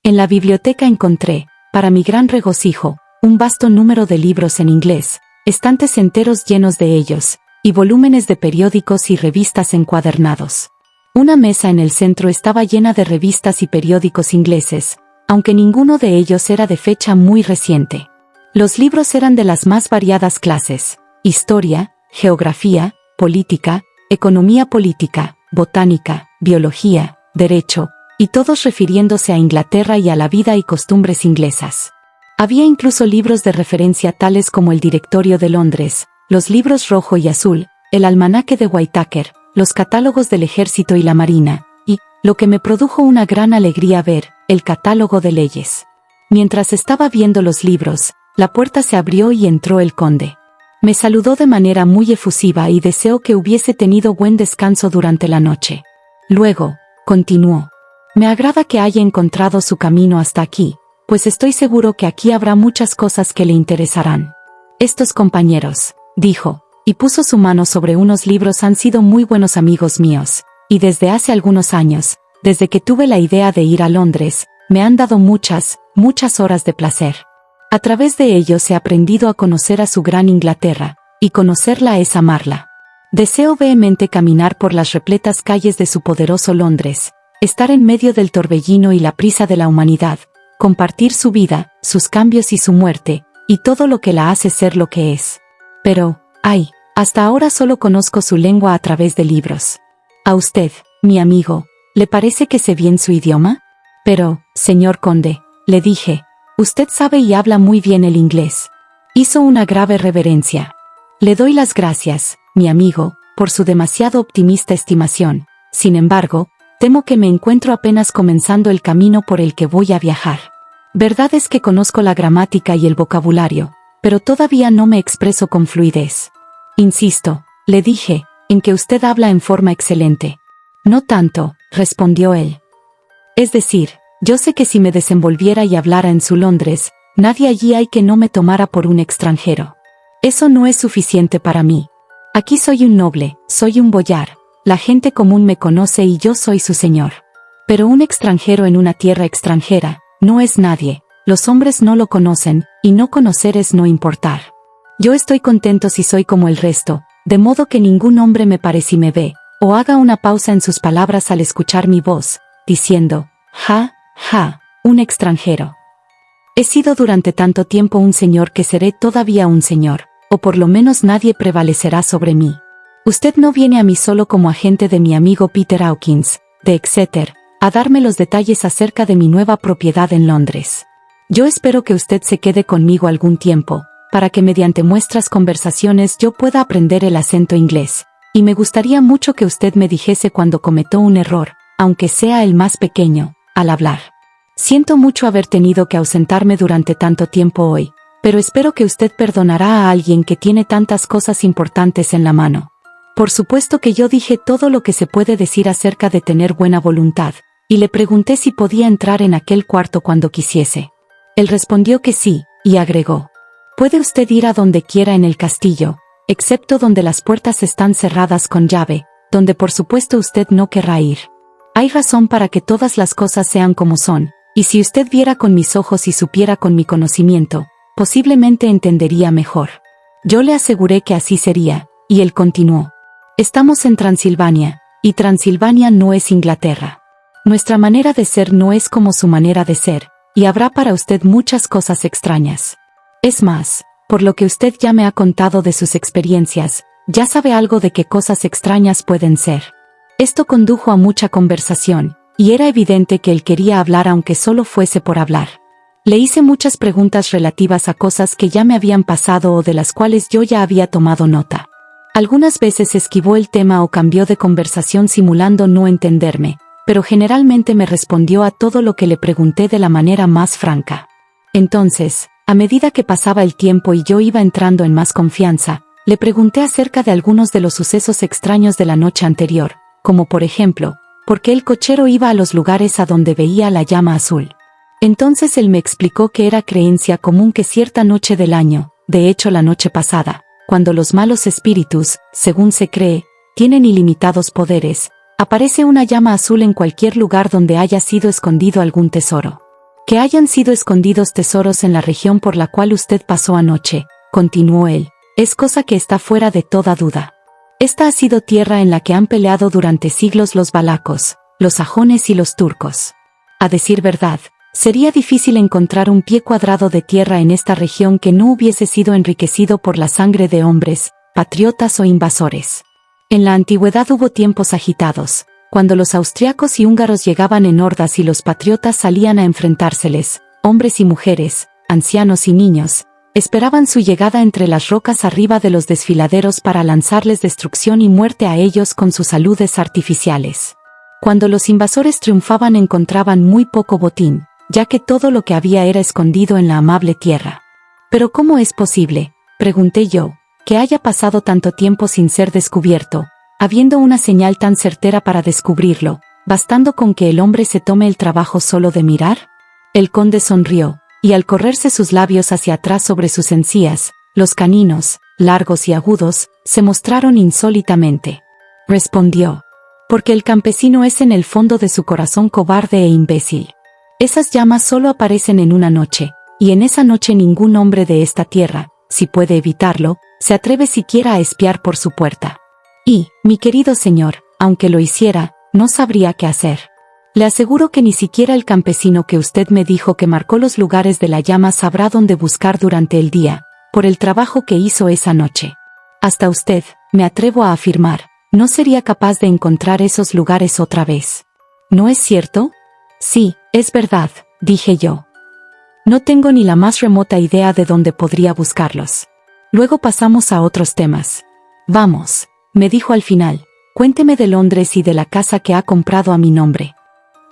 En la biblioteca encontré, para mi gran regocijo, un vasto número de libros en inglés, estantes enteros llenos de ellos, y volúmenes de periódicos y revistas encuadernados. Una mesa en el centro estaba llena de revistas y periódicos ingleses, aunque ninguno de ellos era de fecha muy reciente. Los libros eran de las más variadas clases: historia, geografía, política, economía política, botánica, biología, derecho, y todos refiriéndose a Inglaterra y a la vida y costumbres inglesas. Había incluso libros de referencia tales como el Directorio de Londres, los libros rojo y azul, el almanaque de Whitaker, los catálogos del ejército y la marina, y, lo que me produjo una gran alegría ver, el catálogo de leyes. Mientras estaba viendo los libros, la puerta se abrió y entró el conde. Me saludó de manera muy efusiva y deseó que hubiese tenido buen descanso durante la noche. Luego, continuó: me agrada que haya encontrado su camino hasta aquí, pues estoy seguro que aquí habrá muchas cosas que le interesarán. Estos compañeros, dijo, y puso su mano sobre unos libros, han sido muy buenos amigos míos, y desde hace algunos años, desde que tuve la idea de ir a Londres, me han dado muchas horas de placer. A través de ellos he aprendido a conocer a su gran Inglaterra, y conocerla es amarla. Deseo vehemente caminar por las repletas calles de su poderoso Londres, estar en medio del torbellino y la prisa de la humanidad, compartir su vida, sus cambios y su muerte, y todo lo que la hace ser lo que es. Pero, hasta ahora solo conozco su lengua a través de libros. ¿A usted, mi amigo, le parece que sé bien su idioma? Pero, señor conde, le dije, usted sabe y habla muy bien el inglés. Hizo una grave reverencia. Le doy las gracias, mi amigo, por su demasiado optimista estimación. Sin embargo, temo que me encuentro apenas comenzando el camino por el que voy a viajar. Verdad es que conozco la gramática y el vocabulario, pero todavía no me expreso con fluidez. Insisto, le dije, en que usted habla en forma excelente. No tanto, respondió él. Es decir, yo sé que si me desenvolviera y hablara en su Londres, nadie allí hay que no me tomara por un extranjero. Eso no es suficiente para mí. Aquí soy un noble, soy un boyar, la gente común me conoce y yo soy su señor. Pero un extranjero en una tierra extranjera, no es nadie, los hombres no lo conocen, y no conocer es no importar. Yo estoy contento si soy como el resto, de modo que ningún hombre me pare si me ve, o haga una pausa en sus palabras al escuchar mi voz, diciendo, un extranjero. He sido durante tanto tiempo un señor que seré todavía un señor, o por lo menos nadie prevalecerá sobre mí. Usted no viene a mí solo como agente de mi amigo Peter Hawkins, de Exeter, a darme los detalles acerca de mi nueva propiedad en Londres. Yo espero que usted se quede conmigo algún tiempo, para que mediante nuestras conversaciones yo pueda aprender el acento inglés, y me gustaría mucho que usted me dijese cuando cometió un error, aunque sea el más pequeño, al hablar. Siento mucho haber tenido que ausentarme durante tanto tiempo hoy, pero espero que usted perdonará a alguien que tiene tantas cosas importantes en la mano. Por supuesto que yo dije todo lo que se puede decir acerca de tener buena voluntad, y le pregunté si podía entrar en aquel cuarto cuando quisiese. Él respondió que sí, y agregó: puede usted ir a donde quiera en el castillo, excepto donde las puertas están cerradas con llave, donde por supuesto usted no querrá ir. Hay razón para que todas las cosas sean como son, y si usted viera con mis ojos y supiera con mi conocimiento, posiblemente entendería mejor. Yo le aseguré que así sería, y él continuó: estamos en Transilvania, y Transilvania no es Inglaterra. Nuestra manera de ser no es como su manera de ser, y habrá para usted muchas cosas extrañas. Es más, por lo que usted ya me ha contado de sus experiencias, ya sabe algo de qué cosas extrañas pueden ser. Esto condujo a mucha conversación, y era evidente que él quería hablar aunque solo fuese por hablar. Le hice muchas preguntas relativas a cosas que ya me habían pasado o de las cuales yo ya había tomado nota. Algunas veces esquivó el tema o cambió de conversación simulando no entenderme, pero generalmente me respondió a todo lo que le pregunté de la manera más franca. Entonces, a medida que pasaba el tiempo y yo iba entrando en más confianza, le pregunté acerca de algunos de los sucesos extraños de la noche anterior, como por ejemplo, por qué el cochero iba a los lugares a donde veía la llama azul. Entonces él me explicó que era creencia común que cierta noche del año, de hecho la noche pasada, cuando los malos espíritus, según se cree, tienen ilimitados poderes, aparece una llama azul en cualquier lugar donde haya sido escondido algún tesoro. Que hayan sido escondidos tesoros en la región por la cual usted pasó anoche, continuó él, es cosa que está fuera de toda duda. Esta ha sido tierra en la que han peleado durante siglos los valacos, los sajones y los turcos. A decir verdad, sería difícil encontrar un pie cuadrado de tierra en esta región que no hubiese sido enriquecido por la sangre de hombres, patriotas o invasores. En la antigüedad hubo tiempos agitados, cuando los austriacos y húngaros llegaban en hordas y los patriotas salían a enfrentárseles, hombres y mujeres, ancianos y niños, esperaban su llegada entre las rocas arriba de los desfiladeros para lanzarles destrucción y muerte a ellos con sus aludes artificiales. Cuando los invasores triunfaban encontraban muy poco botín, ya que todo lo que había era escondido en la amable tierra. «¿Pero cómo es posible?», pregunté yo, «que haya pasado tanto tiempo sin ser descubierto, habiendo una señal tan certera para descubrirlo, bastando con que el hombre se tome el trabajo solo de mirar?» El conde sonrió, y al correrse sus labios hacia atrás sobre sus encías, los caninos, largos y agudos, se mostraron insólitamente. Respondió: «Porque el campesino es en el fondo de su corazón cobarde e imbécil. Esas llamas solo aparecen en una noche, y en esa noche ningún hombre de esta tierra, si puede evitarlo, se atreve siquiera a espiar por su puerta. Y, mi querido señor, aunque lo hiciera, no sabría qué hacer. Le aseguro que ni siquiera el campesino que usted me dijo que marcó los lugares de la llama sabrá dónde buscar durante el día, por el trabajo que hizo esa noche. Hasta usted, me atrevo a afirmar, no sería capaz de encontrar esos lugares otra vez. ¿No es cierto?» «Sí, es verdad», dije yo. «No tengo ni la más remota idea de dónde podría buscarlos». Luego pasamos a otros temas. «Vamos», me dijo al final, «cuénteme de Londres y de la casa que ha comprado a mi nombre».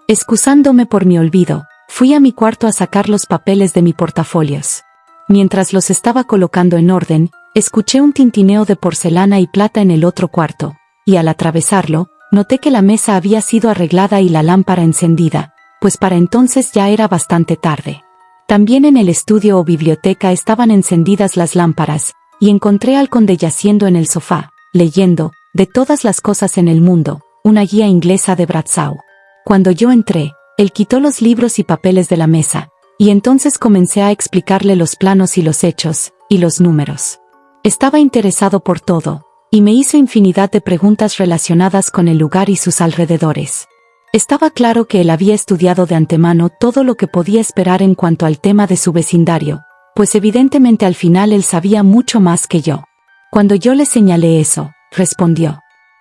Excusándome por mi olvido, fui a mi cuarto a sacar los papeles de mi portafolios. Mientras los estaba colocando en orden, escuché un tintineo de porcelana y plata en el otro cuarto, y al atravesarlo, noté que la mesa había sido arreglada y la lámpara encendida, pues para entonces ya era bastante tarde. También en el estudio o biblioteca estaban encendidas las lámparas, y encontré al conde yaciendo en el sofá, leyendo, de todas las cosas en el mundo, una guía inglesa de Bradshaw. Cuando yo entré, él quitó los libros y papeles de la mesa, y entonces comencé a explicarle los planos y los hechos, y los números. Estaba interesado por todo, y me hizo infinidad de preguntas relacionadas con el lugar y sus alrededores. Estaba claro que él había estudiado de antemano todo lo que podía esperar en cuanto al tema de su vecindario, pues evidentemente al final él sabía mucho más que yo. Cuando yo le señalé eso, respondió: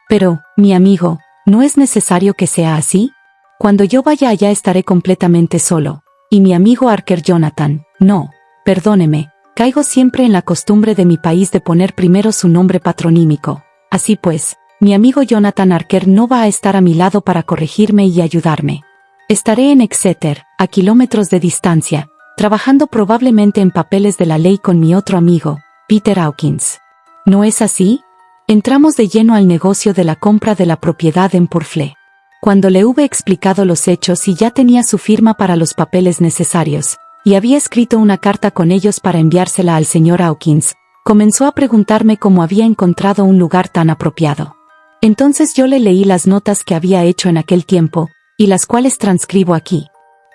«Pero, mi amigo, ¿no es necesario que sea así? Cuando yo vaya allá estaré completamente solo, y mi amigo Archer Jonathan, no, perdóneme, caigo siempre en la costumbre de mi país de poner primero su nombre patronímico. Así pues, mi amigo Jonathan Archer no va a estar a mi lado para corregirme y ayudarme. Estaré en Exeter, a kilómetros de distancia, trabajando probablemente en papeles de la ley con mi otro amigo, Peter Hawkins. ¿No es así?» Entramos de lleno al negocio de la compra de la propiedad en Purfleet. Cuando le hube explicado los hechos y ya tenía su firma para los papeles necesarios, y había escrito una carta con ellos para enviársela al señor Hawkins, comenzó a preguntarme cómo había encontrado un lugar tan apropiado. Entonces yo le leí las notas que había hecho en aquel tiempo, y las cuales transcribo aquí.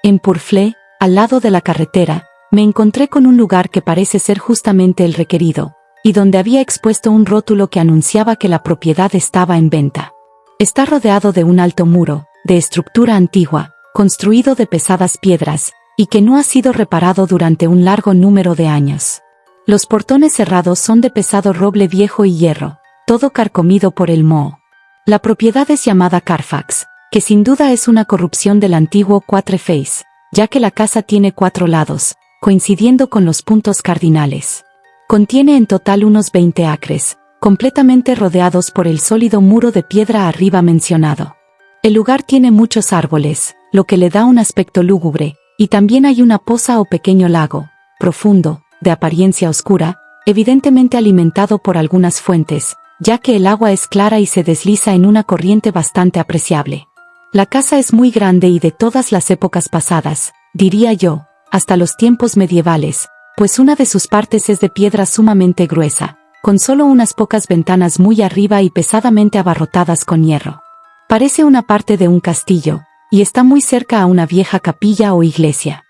En Purfleet, al lado de la carretera, me encontré con un lugar que parece ser justamente el requerido, y donde había expuesto un rótulo que anunciaba que la propiedad estaba en venta. Está rodeado de un alto muro, de estructura antigua, construido de pesadas piedras, y que no ha sido reparado durante un largo número de años. Los portones cerrados son de pesado roble viejo y hierro, todo carcomido por el moho. La propiedad es llamada Carfax, que sin duda es una corrupción del antiguo Quatre Fils, ya que la casa tiene 4 lados, coincidiendo con los puntos cardinales. Contiene en total unos 20 acres, completamente rodeados por el sólido muro de piedra arriba mencionado. El lugar tiene muchos árboles, lo que le da un aspecto lúgubre, y también hay una poza o pequeño lago, profundo, de apariencia oscura, evidentemente alimentado por algunas fuentes, ya que el agua es clara y se desliza en una corriente bastante apreciable. La casa es muy grande y de todas las épocas pasadas, diría yo, hasta los tiempos medievales, pues una de sus partes es de piedra sumamente gruesa, con solo unas pocas ventanas muy arriba y pesadamente abarrotadas con hierro. Parece una parte de un castillo, y está muy cerca a una vieja capilla o iglesia.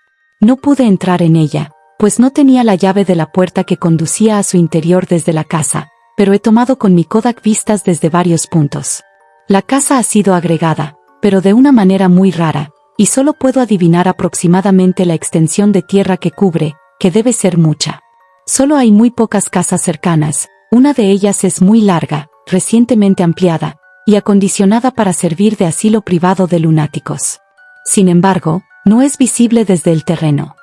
No pude entrar en ella, pues no tenía la llave de la puerta que conducía a su interior desde la casa, pero he tomado con mi Kodak vistas desde varios puntos. La casa ha sido agregada, pero de una manera muy rara, y solo puedo adivinar aproximadamente la extensión de tierra que cubre, que debe ser mucha. Solo hay muy pocas casas cercanas, una de ellas es muy larga, recientemente ampliada, y acondicionada para servir de asilo privado de lunáticos. Sin embargo, no es visible desde el terreno.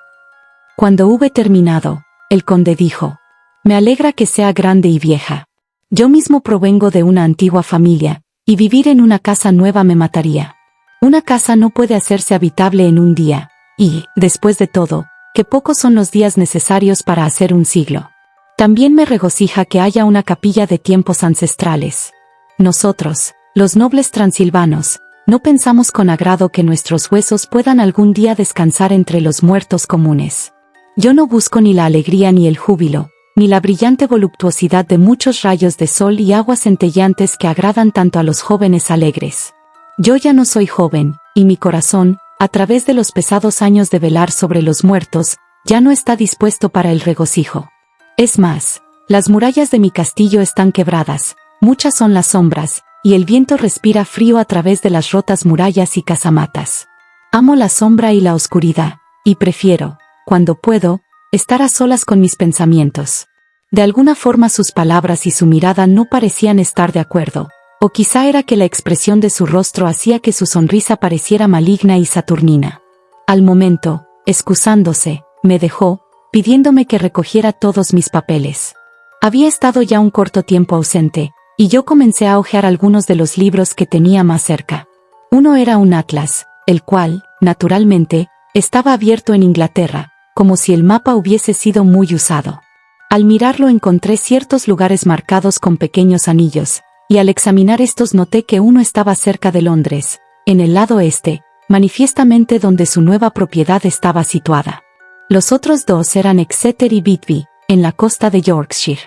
Cuando hube terminado, el conde dijo: «Me alegra que sea grande y vieja. Yo mismo provengo de una antigua familia, y vivir en una casa nueva me mataría. Una casa no puede hacerse habitable en un día, y, después de todo, que pocos son los días necesarios para hacer un siglo. También me regocija que haya una capilla de tiempos ancestrales. Nosotros, los nobles transilvanos, no pensamos con agrado que nuestros huesos puedan algún día descansar entre los muertos comunes. Yo no busco ni la alegría ni el júbilo, ni la brillante voluptuosidad de muchos rayos de sol y aguas centelleantes que agradan tanto a los jóvenes alegres. Yo ya no soy joven, y mi corazón, a través de los pesados años de velar sobre los muertos, ya no está dispuesto para el regocijo. Es más, las murallas de mi castillo están quebradas, muchas son las sombras, y el viento respira frío a través de las rotas murallas y casamatas. Amo la sombra y la oscuridad, y prefiero, cuando puedo, estar a solas con mis pensamientos». De alguna forma sus palabras y su mirada no parecían estar de acuerdo, o quizá era que la expresión de su rostro hacía que su sonrisa pareciera maligna y saturnina. Al momento, excusándose, me dejó, pidiéndome que recogiera todos mis papeles. Había estado ya un corto tiempo ausente, y yo comencé a hojear algunos de los libros que tenía más cerca. Uno era un atlas, el cual, naturalmente, estaba abierto en Inglaterra, como si el mapa hubiese sido muy usado. Al mirarlo encontré ciertos lugares marcados con pequeños anillos, y al examinar estos noté que uno estaba cerca de Londres, en el lado este, manifiestamente donde su nueva propiedad estaba situada. Los otros dos eran Exeter y Whitby, en la costa de Yorkshire.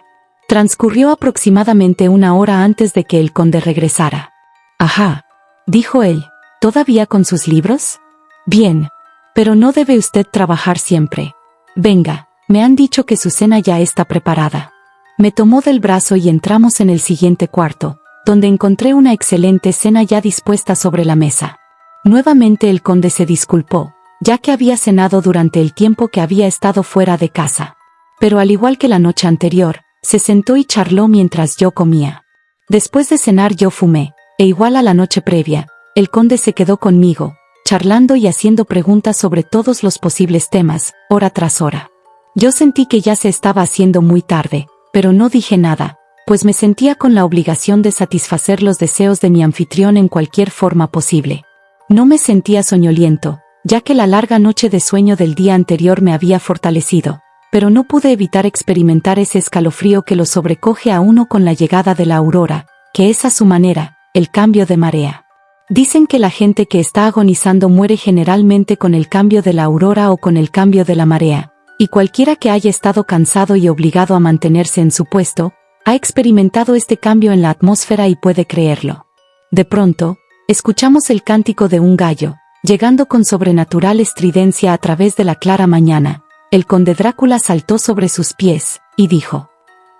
Transcurrió aproximadamente una hora antes de que el conde regresara. «Ajá», dijo él, «¿todavía con sus libros? Bien, pero no debe usted trabajar siempre. Venga, me han dicho que su cena ya está preparada». Me tomó del brazo y entramos en el siguiente cuarto, donde encontré una excelente cena ya dispuesta sobre la mesa. Nuevamente el conde se disculpó, ya que había cenado durante el tiempo que había estado fuera de casa. Pero al igual que la noche anterior, se sentó y charló mientras yo comía. Después de cenar yo fumé, e igual a la noche previa, el conde se quedó conmigo, charlando y haciendo preguntas sobre todos los posibles temas, hora tras hora. Yo sentí que ya se estaba haciendo muy tarde, pero no dije nada, pues me sentía con la obligación de satisfacer los deseos de mi anfitrión en cualquier forma posible. No me sentía soñoliento, ya que la larga noche de sueño del día anterior me había fortalecido, pero no pude evitar experimentar ese escalofrío que lo sobrecoge a uno con la llegada de la aurora, que es a su manera, el cambio de marea. Dicen que la gente que está agonizando muere generalmente con el cambio de la aurora o con el cambio de la marea, y cualquiera que haya estado cansado y obligado a mantenerse en su puesto, ha experimentado este cambio en la atmósfera y puede creerlo. De pronto, escuchamos el cántico de un gallo, llegando con sobrenatural estridencia a través de la clara mañana. El conde Drácula saltó sobre sus pies, y dijo: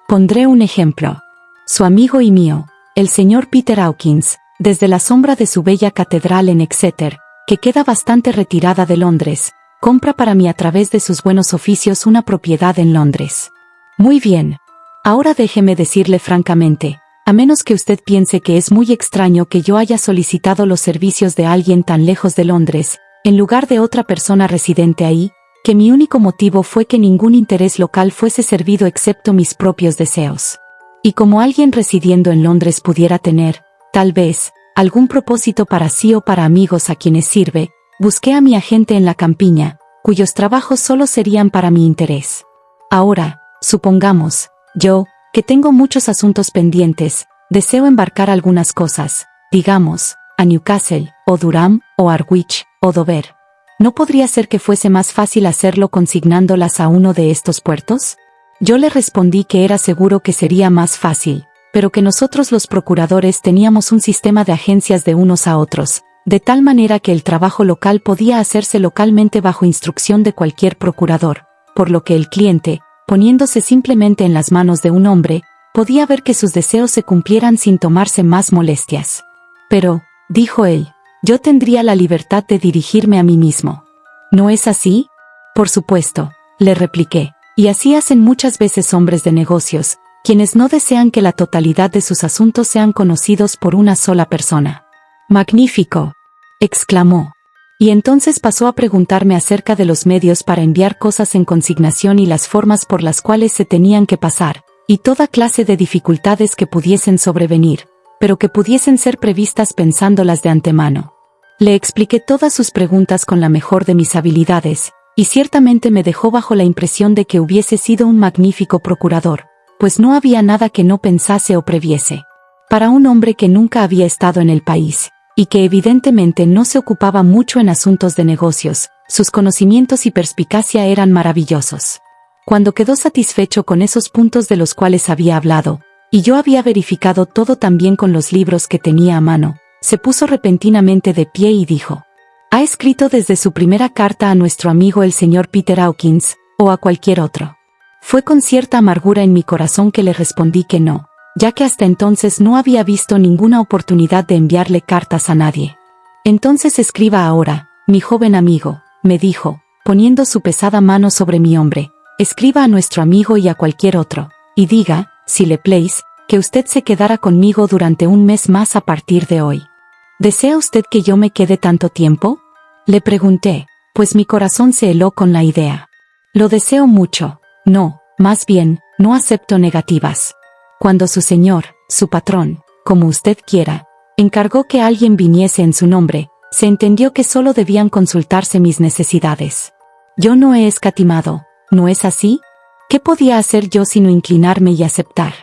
«Pondré un ejemplo. Su amigo y mío, el señor Peter Hawkins, desde la sombra de su bella catedral en Exeter, que queda bastante retirada de Londres, compra para mí a través de sus buenos oficios una propiedad en Londres. Muy bien. Ahora déjeme decirle francamente, a menos que usted piense que es muy extraño que yo haya solicitado los servicios de alguien tan lejos de Londres, en lugar de otra persona residente ahí, que mi único motivo fue que ningún interés local fuese servido excepto mis propios deseos. Y como alguien residiendo en Londres pudiera tener, tal vez, algún propósito para sí o para amigos a quienes sirve, busqué a mi agente en la campiña, cuyos trabajos solo serían para mi interés. Ahora, supongamos, yo, que tengo muchos asuntos pendientes, deseo embarcar algunas cosas, digamos, a Newcastle, o Durham, o Harwich, o Dover. ¿No podría ser que fuese más fácil hacerlo consignándolas a uno de estos puertos? Yo le respondí que era seguro que sería más fácil, pero que nosotros los procuradores teníamos un sistema de agencias de unos a otros, de tal manera que el trabajo local podía hacerse localmente bajo instrucción de cualquier procurador, por lo que el cliente, poniéndose simplemente en las manos de un hombre, podía ver que sus deseos se cumplieran sin tomarse más molestias. Pero, dijo él, yo tendría la libertad de dirigirme a mí mismo. ¿No es así? Por supuesto, le repliqué, y así hacen muchas veces hombres de negocios, quienes no desean que la totalidad de sus asuntos sean conocidos por una sola persona. Magnífico, exclamó. Y entonces pasó a preguntarme acerca de los medios para enviar cosas en consignación y las formas por las cuales se tenían que pasar, y toda clase de dificultades que pudiesen sobrevenir, pero que pudiesen ser previstas pensándolas de antemano. Le expliqué todas sus preguntas con la mejor de mis habilidades, y ciertamente me dejó bajo la impresión de que hubiese sido un magnífico procurador, pues no había nada que no pensase o previese. Para un hombre que nunca había estado en el país, y que evidentemente no se ocupaba mucho en asuntos de negocios, sus conocimientos y perspicacia eran maravillosos. Cuando quedó satisfecho con esos puntos de los cuales había hablado, y yo había verificado todo también con los libros que tenía a mano, se puso repentinamente de pie y dijo: «¿Ha escrito desde su primera carta a nuestro amigo el señor Peter Hawkins, o a cualquier otro?» Fue con cierta amargura en mi corazón que le respondí que no, ya que hasta entonces no había visto ninguna oportunidad de enviarle cartas a nadie. «Entonces escriba ahora, mi joven amigo», me dijo, poniendo su pesada mano sobre mi hombro. «Escriba a nuestro amigo y a cualquier otro, y diga, si le place, que usted se quedará conmigo durante un mes más a partir de hoy». «¿Desea usted que yo me quede tanto tiempo?», le pregunté, pues mi corazón se heló con la idea. «Lo deseo mucho. No, más bien, no acepto negativas. Cuando su señor, su patrón, como usted quiera, encargó que alguien viniese en su nombre, se entendió que solo debían consultarse mis necesidades. Yo no he escatimado, ¿no es así? ¿Qué podía hacer yo sino inclinarme y aceptar?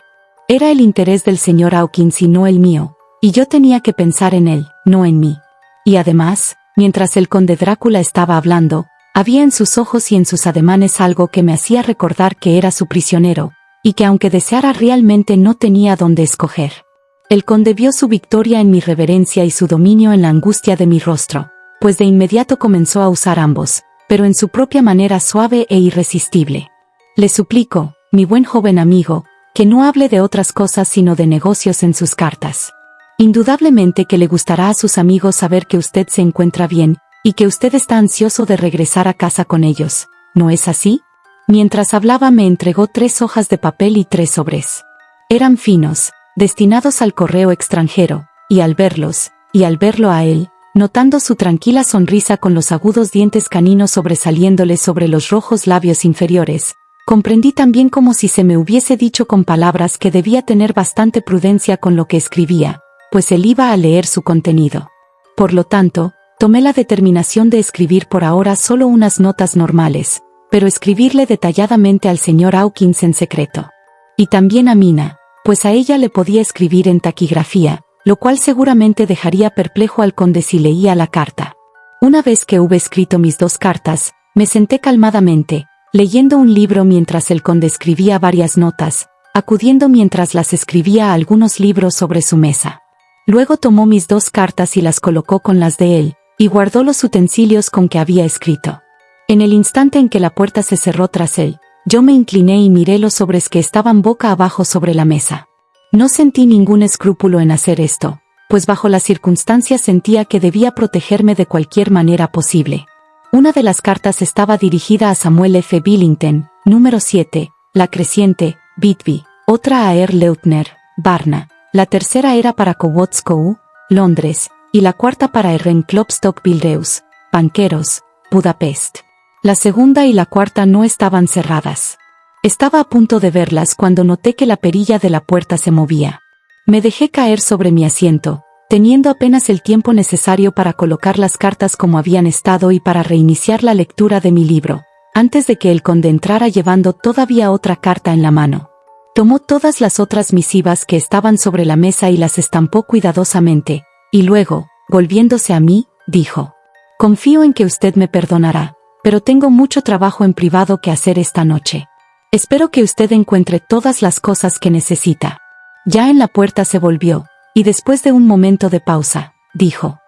Era el interés del señor Hawkins y no el mío, y yo tenía que pensar en él, no en mí. Y además, mientras el conde Drácula estaba hablando, había en sus ojos y en sus ademanes algo que me hacía recordar que era su prisionero, y que aunque deseara realmente no tenía dónde escoger. El conde vio su victoria en mi reverencia y su dominio en la angustia de mi rostro, pues de inmediato comenzó a usar ambos, pero en su propia manera suave e irresistible. «Le suplico, mi buen joven amigo, que no hable de otras cosas sino de negocios en sus cartas. Indudablemente que le gustará a sus amigos saber que usted se encuentra bien, y que usted está ansioso de regresar a casa con ellos, ¿no es así?». Mientras hablaba me entregó 3 hojas de papel y 3 sobres. Eran finos, destinados al correo extranjero, y al verlo a él, notando su tranquila sonrisa con los agudos dientes caninos sobresaliéndole sobre los rojos labios inferiores, comprendí también como si se me hubiese dicho con palabras que debía tener bastante prudencia con lo que escribía, pues él iba a leer su contenido. Por lo tanto, tomé la determinación de escribir por ahora solo unas notas normales, pero escribirle detalladamente al señor Hawkins en secreto. Y también a Mina, pues a ella le podía escribir en taquigrafía, lo cual seguramente dejaría perplejo al conde si leía la carta. Una vez que hube escrito mis 2 cartas, me senté calmadamente, leyendo un libro mientras el conde escribía varias notas, acudiendo mientras las escribía a algunos libros sobre su mesa. Luego tomó mis 2 cartas y las colocó con las de él, y guardó los utensilios con que había escrito. En el instante en que la puerta se cerró tras él, yo me incliné y miré los sobres que estaban boca abajo sobre la mesa. No sentí ningún escrúpulo en hacer esto, pues bajo las circunstancias sentía que debía protegerme de cualquier manera posible. Una de las cartas estaba dirigida a Samuel F. Billington, número 7, La Creciente, Whitby, otra a Leutner, Varna, la tercera era para Kowalskoe, Londres, y la cuarta para Klopstock Bildeus, Banqueros, Budapest. La segunda y la cuarta no estaban cerradas. Estaba a punto de verlas cuando noté que la perilla de la puerta se movía. Me dejé caer sobre mi asiento, teniendo apenas el tiempo necesario para colocar las cartas como habían estado y para reiniciar la lectura de mi libro, antes de que el conde entrara llevando todavía otra carta en la mano. Tomó todas las otras misivas que estaban sobre la mesa y las estampó cuidadosamente, y luego, volviéndose a mí, dijo: «Confío en que usted me perdonará, pero tengo mucho trabajo en privado que hacer esta noche. Espero que usted encuentre todas las cosas que necesita». Ya en la puerta se volvió, y después de un momento de pausa, dijo: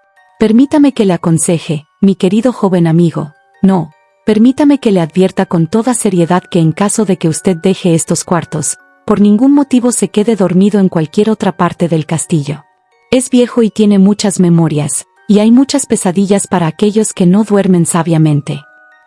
Permítame que le aconseje, mi querido joven amigo. No, permítame que le advierta con toda seriedad que en caso de que usted deje estos cuartos, por ningún motivo se quede dormido en cualquier otra parte del castillo. Es viejo y tiene muchas memorias, y hay muchas pesadillas para aquellos que no duermen sabiamente.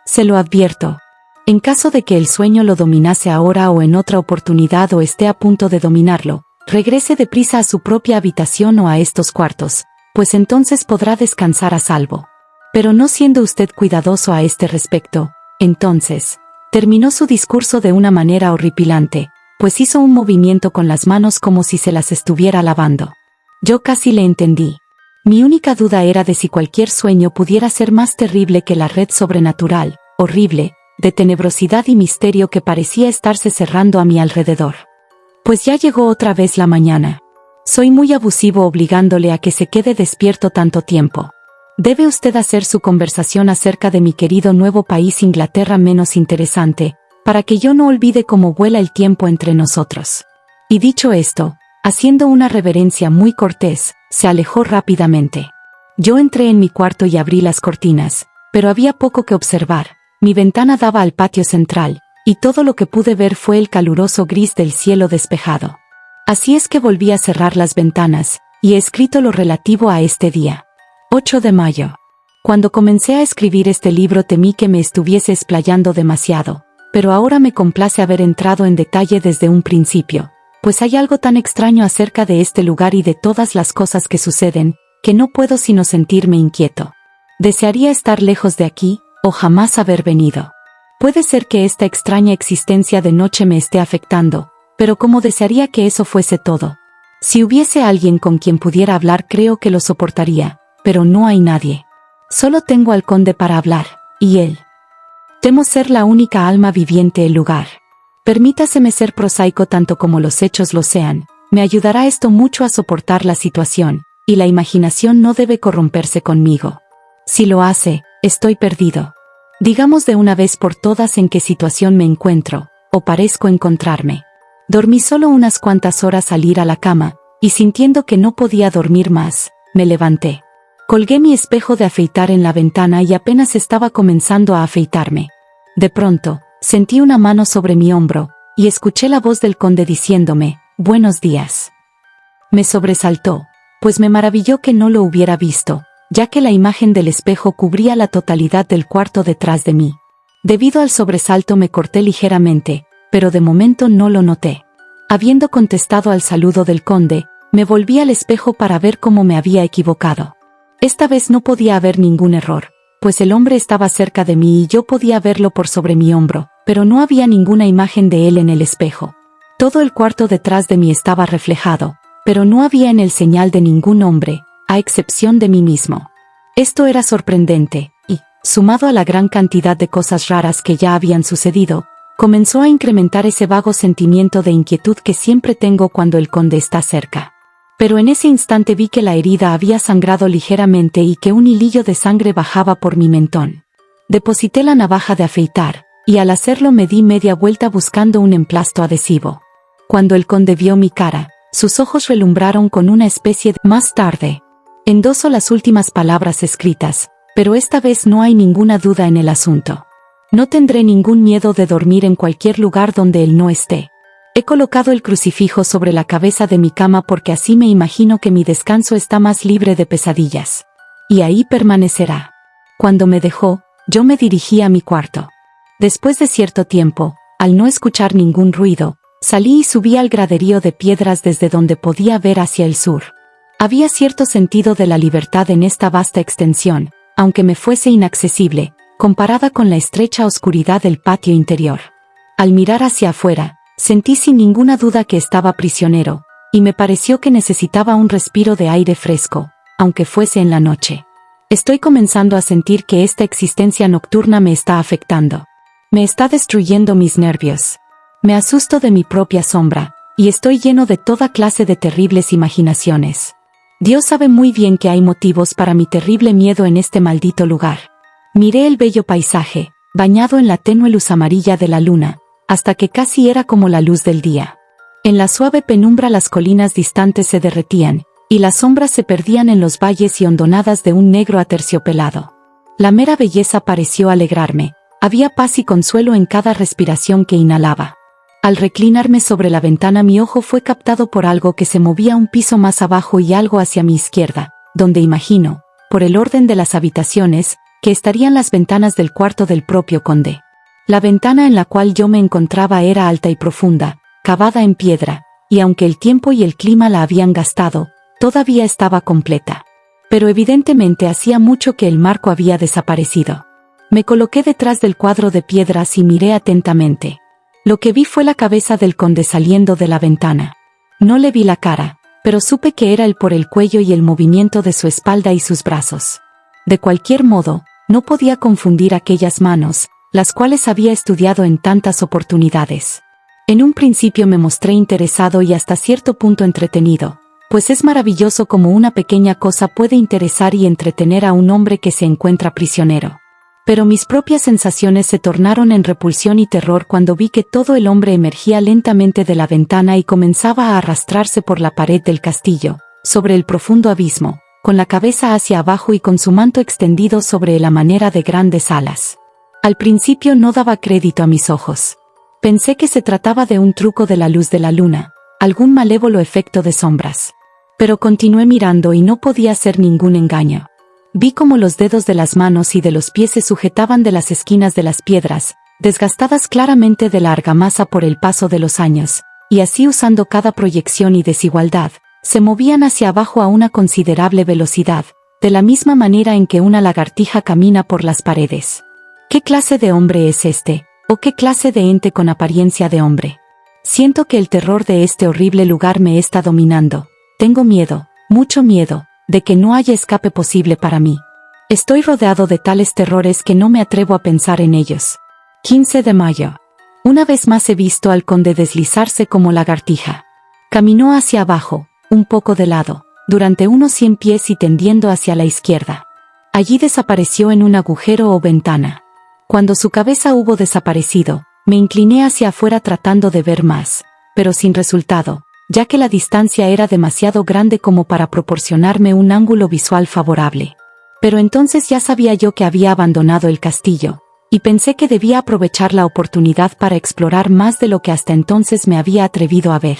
Se lo advierto. En caso de que el sueño lo dominase ahora o en otra oportunidad o esté a punto de dominarlo, regrese deprisa a su propia habitación o a estos cuartos, pues entonces podrá descansar a salvo. Pero no siendo usted cuidadoso a este respecto, entonces, terminó su discurso de una manera horripilante, pues hizo un movimiento con las manos como si se las estuviera lavando. Yo casi le entendí. Mi única duda era de si cualquier sueño pudiera ser más terrible que la red sobrenatural, horrible, de tenebrosidad y misterio que parecía estarse cerrando a mi alrededor. Pues ya llegó otra vez la mañana. Soy muy abusivo obligándole a que se quede despierto tanto tiempo. Debe usted hacer su conversación acerca de mi querido nuevo país Inglaterra menos interesante, para que yo no olvide cómo vuela el tiempo entre nosotros. Y dicho esto, haciendo una reverencia muy cortés, se alejó rápidamente. Yo entré en mi cuarto y abrí las cortinas, pero había poco que observar. Mi ventana daba al patio central, y todo lo que pude ver fue el caluroso gris del cielo despejado. Así es que volví a cerrar las ventanas, y he escrito lo relativo a este día. 8 de mayo. Cuando comencé a escribir este libro temí que me estuviese explayando demasiado, pero ahora me complace haber entrado en detalle desde un principio, pues hay algo tan extraño acerca de este lugar y de todas las cosas que suceden, que no puedo sino sentirme inquieto. Desearía estar lejos de aquí, o jamás haber venido. Puede ser que esta extraña existencia de noche me esté afectando, pero como desearía que eso fuese todo. Si hubiese alguien con quien pudiera hablar creo que lo soportaría, pero no hay nadie. Solo tengo al conde para hablar, y él. Temo ser la única alma viviente del lugar. Permítaseme ser prosaico tanto como los hechos lo sean, me ayudará esto mucho a soportar la situación, y la imaginación no debe corromperse conmigo. Si lo hace, estoy perdido. Digamos de una vez por todas en qué situación me encuentro, o parezco encontrarme. Dormí solo unas cuantas horas al ir a la cama, y sintiendo que no podía dormir más, me levanté. Colgué mi espejo de afeitar en la ventana y apenas estaba comenzando a afeitarme. De pronto, sentí una mano sobre mi hombro, y escuché la voz del conde diciéndome, «Buenos días». Me sobresaltó, pues me maravilló que no lo hubiera visto, ya que la imagen del espejo cubría la totalidad del cuarto detrás de mí. Debido al sobresalto me corté ligeramente, pero de momento no lo noté. Habiendo contestado al saludo del conde, me volví al espejo para ver cómo me había equivocado. Esta vez no podía haber ningún error, pues el hombre estaba cerca de mí y yo podía verlo por sobre mi hombro, pero no había ninguna imagen de él en el espejo. Todo el cuarto detrás de mí estaba reflejado, pero no había en él señal de ningún hombre, a excepción de mí mismo. Esto era sorprendente, y, sumado a la gran cantidad de cosas raras que ya habían sucedido, comenzó a incrementar ese vago sentimiento de inquietud que siempre tengo cuando el conde está cerca. Pero en ese instante vi que la herida había sangrado ligeramente y que un hilillo de sangre bajaba por mi mentón. Deposité la navaja de afeitar, y al hacerlo me di media vuelta buscando un emplasto adhesivo. Cuando el conde vio mi cara, sus ojos relumbraron con una especie de «más tarde». Endoso las últimas palabras escritas, pero esta vez no hay ninguna duda en el asunto. No tendré ningún miedo de dormir en cualquier lugar donde él no esté. He colocado el crucifijo sobre la cabeza de mi cama porque así me imagino que mi descanso está más libre de pesadillas. Y ahí permanecerá. Cuando me dejó, yo me dirigí a mi cuarto. Después de cierto tiempo, al no escuchar ningún ruido, salí y subí al graderío de piedras desde donde podía ver hacia el sur. Había cierto sentido de la libertad en esta vasta extensión, aunque me fuese inaccesible, comparada con la estrecha oscuridad del patio interior. Al mirar hacia afuera, sentí sin ninguna duda que estaba prisionero, y me pareció que necesitaba un respiro de aire fresco, aunque fuese en la noche. Estoy comenzando a sentir que esta existencia nocturna me está afectando. Me está destruyendo mis nervios. Me asusto de mi propia sombra, y estoy lleno de toda clase de terribles imaginaciones. Dios sabe muy bien que hay motivos para mi terrible miedo en este maldito lugar. Miré el bello paisaje, bañado en la tenue luz amarilla de la luna, hasta que casi era como la luz del día. En la suave penumbra las colinas distantes se derretían, y las sombras se perdían en los valles y hondonadas de un negro aterciopelado. La mera belleza pareció alegrarme, había paz y consuelo en cada respiración que inhalaba. Al reclinarme sobre la ventana mi ojo fue captado por algo que se movía un piso más abajo y algo hacia mi izquierda, donde imagino, por el orden de las habitaciones, que estarían las ventanas del cuarto del propio conde. La ventana en la cual yo me encontraba era alta y profunda, cavada en piedra, y aunque el tiempo y el clima la habían gastado, todavía estaba completa. Pero evidentemente hacía mucho que el marco había desaparecido. Me coloqué detrás del cuadro de piedras y miré atentamente. Lo que vi fue la cabeza del conde saliendo de la ventana. No le vi la cara, pero supe que era él por el cuello y el movimiento de su espalda y sus brazos. De cualquier modo, no podía confundir aquellas manos, las cuales había estudiado en tantas oportunidades. En un principio me mostré interesado y hasta cierto punto entretenido, pues es maravilloso cómo una pequeña cosa puede interesar y entretener a un hombre que se encuentra prisionero. Pero mis propias sensaciones se tornaron en repulsión y terror cuando vi que todo el hombre emergía lentamente de la ventana y comenzaba a arrastrarse por la pared del castillo, sobre el profundo abismo, con la cabeza hacia abajo y con su manto extendido sobre él a manera de grandes alas. Al principio no daba crédito a mis ojos. Pensé que se trataba de un truco de la luz de la luna, algún malévolo efecto de sombras. Pero continué mirando y no podía ser ningún engaño. Vi cómo los dedos de las manos y de los pies se sujetaban de las esquinas de las piedras, desgastadas claramente de la argamasa por el paso de los años, y así usando cada proyección y desigualdad, se movían hacia abajo a una considerable velocidad, de la misma manera en que una lagartija camina por las paredes. ¿Qué clase de hombre es este? ¿O qué clase de ente con apariencia de hombre? Siento que el terror de este horrible lugar me está dominando. Tengo miedo, mucho miedo, de que no haya escape posible para mí. Estoy rodeado de tales terrores que no me atrevo a pensar en ellos. 15 de mayo. Una vez más he visto al conde deslizarse como lagartija. Caminó hacia abajo, un poco de lado, durante unos 100 pies y tendiendo hacia la izquierda. Allí desapareció en un agujero o ventana. Cuando su cabeza hubo desaparecido, me incliné hacia afuera tratando de ver más, pero sin resultado, ya que la distancia era demasiado grande como para proporcionarme un ángulo visual favorable. Pero entonces ya sabía yo que había abandonado el castillo, y pensé que debía aprovechar la oportunidad para explorar más de lo que hasta entonces me había atrevido a ver.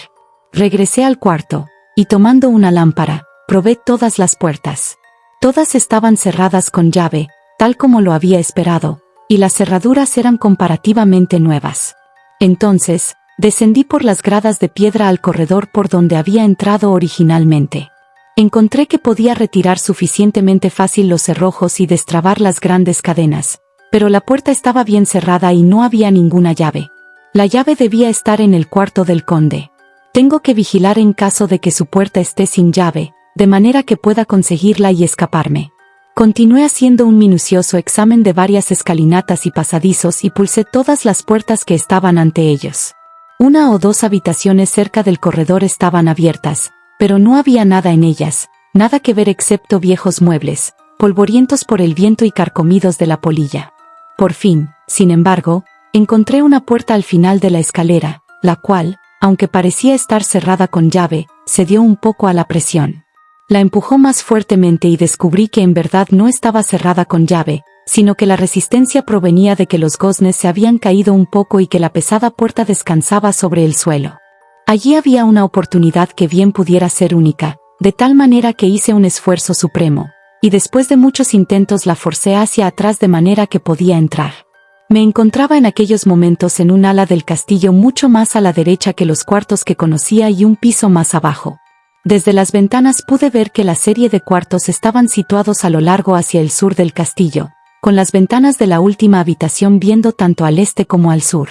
Regresé al cuarto, y tomando una lámpara, probé todas las puertas. Todas estaban cerradas con llave, tal como lo había esperado, y las cerraduras eran comparativamente nuevas. Entonces, descendí por las gradas de piedra al corredor por donde había entrado originalmente. Encontré que podía retirar suficientemente fácil los cerrojos y destrabar las grandes cadenas, pero la puerta estaba bien cerrada y no había ninguna llave. La llave debía estar en el cuarto del conde. Tengo que vigilar en caso de que su puerta esté sin llave, de manera que pueda conseguirla y escaparme. Continué haciendo un minucioso examen de varias escalinatas y pasadizos y pulsé todas las puertas que estaban ante ellos. 1 o 2 habitaciones cerca del corredor estaban abiertas, pero no había nada en ellas, nada que ver excepto viejos muebles, polvorientos por el viento y carcomidos de la polilla. Por fin, sin embargo, encontré una puerta al final de la escalera, la cual, aunque parecía estar cerrada con llave, cedió un poco a la presión. La empujó más fuertemente y descubrí que en verdad no estaba cerrada con llave, sino que la resistencia provenía de que los goznes se habían caído un poco y que la pesada puerta descansaba sobre el suelo. Allí había una oportunidad que bien pudiera ser única, de tal manera que hice un esfuerzo supremo, y después de muchos intentos la forcé hacia atrás de manera que podía entrar. Me encontraba en aquellos momentos en un ala del castillo mucho más a la derecha que los cuartos que conocía y un piso más abajo. Desde las ventanas pude ver que la serie de cuartos estaban situados a lo largo hacia el sur del castillo, con las ventanas de la última habitación viendo tanto al este como al sur.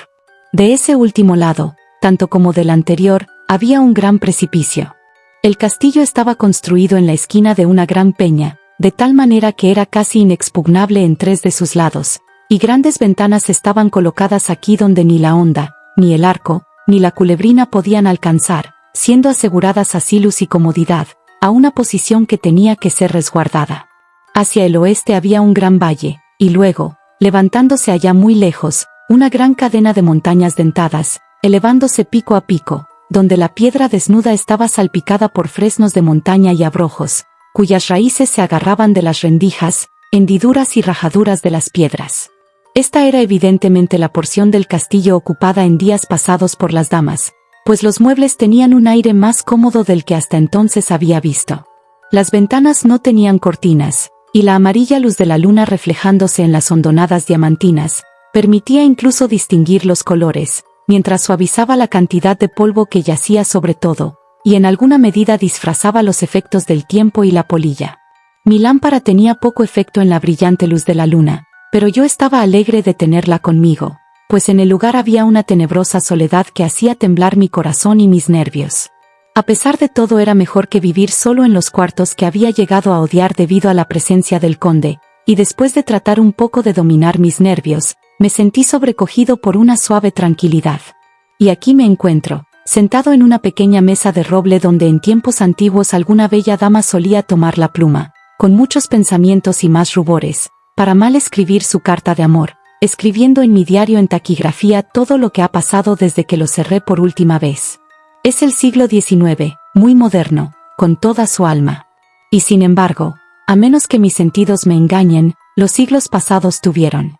De ese último lado, tanto como del anterior, había un gran precipicio. El castillo estaba construido en la esquina de una gran peña, de tal manera que era casi inexpugnable en 3 de sus lados, y grandes ventanas estaban colocadas aquí donde ni la honda, ni el arco, ni la culebrina podían alcanzar, siendo aseguradas así luz y comodidad, a una posición que tenía que ser resguardada. Hacia el oeste había un gran valle, y luego, levantándose allá muy lejos, una gran cadena de montañas dentadas, elevándose pico a pico, donde la piedra desnuda estaba salpicada por fresnos de montaña y abrojos, cuyas raíces se agarraban de las rendijas, hendiduras y rajaduras de las piedras. Esta era evidentemente la porción del castillo ocupada en días pasados por las damas, pues los muebles tenían un aire más cómodo del que hasta entonces había visto. Las ventanas no tenían cortinas, y la amarilla luz de la luna reflejándose en las hondonadas diamantinas, permitía incluso distinguir los colores, mientras suavizaba la cantidad de polvo que yacía sobre todo, y en alguna medida disfrazaba los efectos del tiempo y la polilla. Mi lámpara tenía poco efecto en la brillante luz de la luna, pero yo estaba alegre de tenerla conmigo, pues en el lugar había una tenebrosa soledad que hacía temblar mi corazón y mis nervios. A pesar de todo era mejor que vivir solo en los cuartos que había llegado a odiar debido a la presencia del conde, y después de tratar un poco de dominar mis nervios, me sentí sobrecogido por una suave tranquilidad. Y aquí me encuentro, sentado en una pequeña mesa de roble donde en tiempos antiguos alguna bella dama solía tomar la pluma, con muchos pensamientos y más rubores, para mal escribir su carta de amor, escribiendo en mi diario en taquigrafía todo lo que ha pasado desde que lo cerré por última vez. Es el siglo XIX, muy moderno, con toda su alma. Y sin embargo, a menos que mis sentidos me engañen, los siglos pasados tuvieron